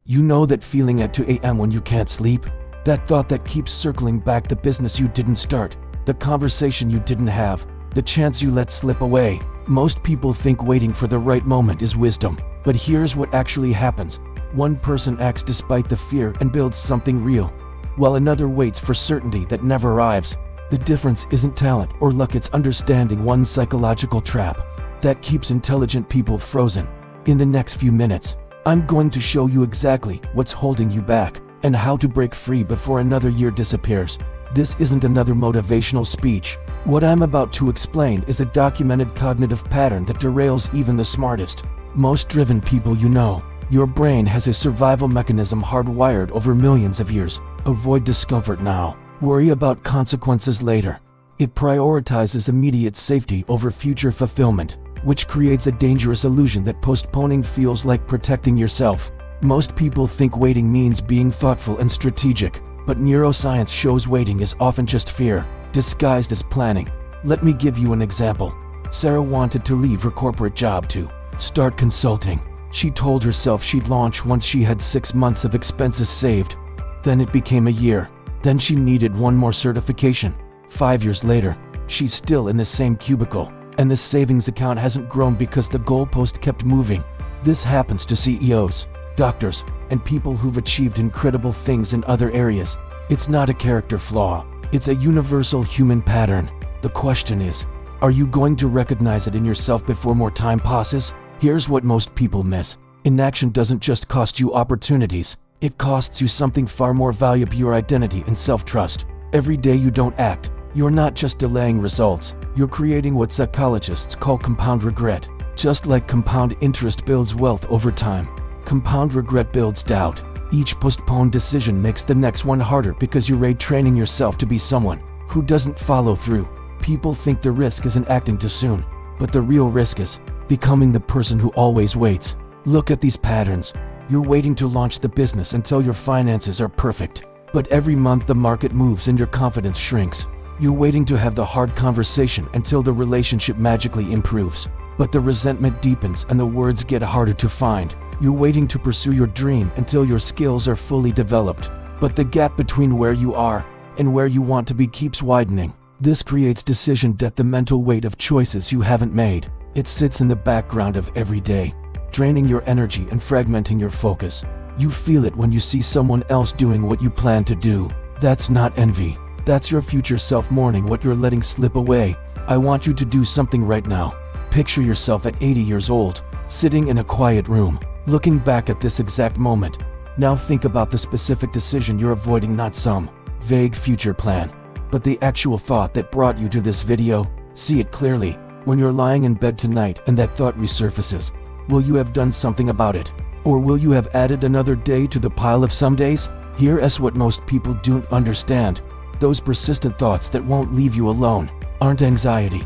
You know that feeling at 2 a.m. when you can't sleep? That thought that keeps circling back, the business you didn't start, the conversation you didn't have, the chance you let slip away. Most people think waiting for the right moment is wisdom, but here's what actually happens. One person acts despite the fear and builds something real, while another waits for certainty that never arrives. The difference isn't talent or luck, it's understanding one psychological trap that keeps intelligent people frozen. In the next few minutes, I'm going to show you exactly what's holding you back and how to break free before another year disappears. This isn't another motivational speech. What I'm about to explain is a documented cognitive pattern that derails even the smartest, most driven people you know. Your brain has a survival mechanism hardwired over millions of years. Avoid discomfort now. Worry about consequences later. It prioritizes immediate safety over future fulfillment, which creates a dangerous illusion that postponing feels like protecting yourself. Most people think waiting means being thoughtful and strategic, but neuroscience shows waiting is often just fear, disguised as planning. Let me give you an example. Sarah wanted to leave her corporate job to start consulting. She told herself she'd launch once she had 6 months of expenses saved. Then it became a year. Then she needed one more certification. 5 years later, she's still in the same cubicle, and the savings account hasn't grown because the goalpost kept moving. This happens to CEOs, doctors, and people who've achieved incredible things in other areas. It's not a character flaw. It's a universal human pattern. The question is, are you going to recognize it in yourself before more time passes? Here's what most people miss. Inaction doesn't just cost you opportunities. It costs you something far more valuable: your identity and self-trust. Every day you don't act, you're not just delaying results. You're creating what psychologists call compound regret. Just like compound interest builds wealth over time, compound regret builds doubt. Each postponed decision makes the next one harder because you're training yourself to be someone who doesn't follow through. People think the risk isn't acting too soon, but the real risk is becoming the person who always waits. Look at these patterns. You're waiting to launch the business until your finances are perfect, but every month the market moves and your confidence shrinks. You're waiting to have the hard conversation until the relationship magically improves, but the resentment deepens and the words get harder to find. You're waiting to pursue your dream until your skills are fully developed, but the gap between where you are and where you want to be keeps widening. This creates decision debt, the mental weight of choices you haven't made. It sits in the background of every day, draining your energy and fragmenting your focus. You feel it when you see someone else doing what you plan to do. That's not envy. That's your future self mourning what you're letting slip away. I want you to do something right now. Picture yourself at 80 years old, sitting in a quiet room, looking back at this exact moment. Now think about the specific decision you're avoiding, not some vague future plan, but the actual thought that brought you to this video. See it clearly. When you're lying in bed tonight and that thought resurfaces, will you have done something about it? Or will you have added another day to the pile of some days? Here's what most people don't understand. Those persistent thoughts that won't leave you alone aren't anxiety.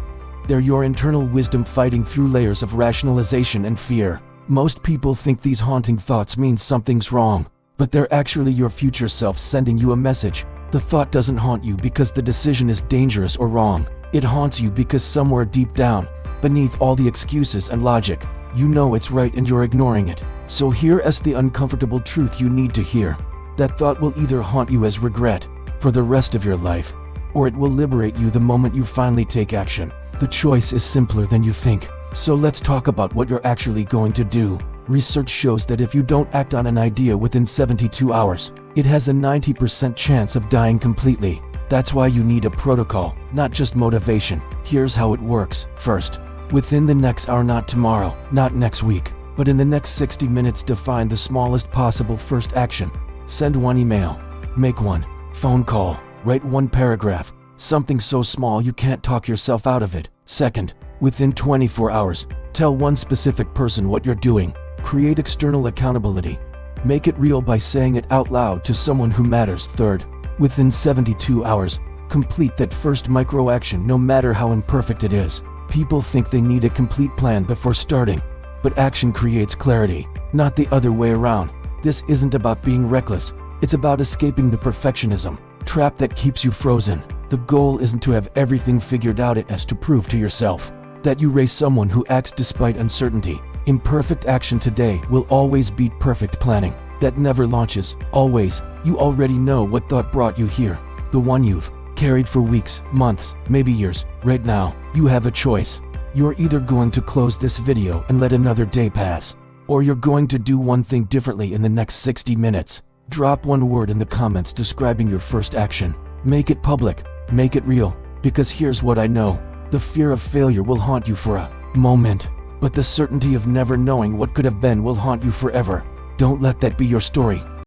They're your internal wisdom fighting through layers of rationalization and fear. Most people think these haunting thoughts mean something's wrong, but they're actually your future self sending you a message. The thought doesn't haunt you because the decision is dangerous or wrong. It haunts you because somewhere deep down, beneath all the excuses and logic, you know it's right and you're ignoring it. So here's the uncomfortable truth you need to hear. That thought will either haunt you as regret for the rest of your life, or it will liberate you the moment you finally take action. The choice is simpler than you think. So let's talk about what you're actually going to do. Research shows that if you don't act on an idea within 72 hours, it has a 90% chance of dying completely. That's why you need a protocol, not just motivation. Here's how it works. First, within the next hour, not tomorrow, not next week, but in the next 60 minutes, define the smallest possible first action. Send one email, make one phone call, write one paragraph, something so small you can't talk yourself out of it. Second, within 24 hours, tell one specific person what you're doing. Create external accountability. Make it real by saying it out loud to someone who matters. Third, within 72 hours, complete that first micro action, no matter how imperfect it is. People think they need a complete plan before starting, but action creates clarity, not the other way around. This isn't about being reckless, it's about escaping the perfectionism trap that keeps you frozen. The goal isn't to have everything figured out, it is to prove to yourself that you raise someone who acts despite uncertainty. Imperfect action today will always beat perfect planning. that never launches. Always, you already know what thought brought you here. The one you've carried for weeks, months, maybe years. Right now, you have a choice. You're either going to close this video and let another day pass, or you're going to do one thing differently in the next 60 minutes. Drop one word in the comments describing your first action. Make it public, make it real, because here's what I know. The fear of failure will haunt you for a moment, but the certainty of never knowing what could have been will haunt you forever. Don't let that be your story.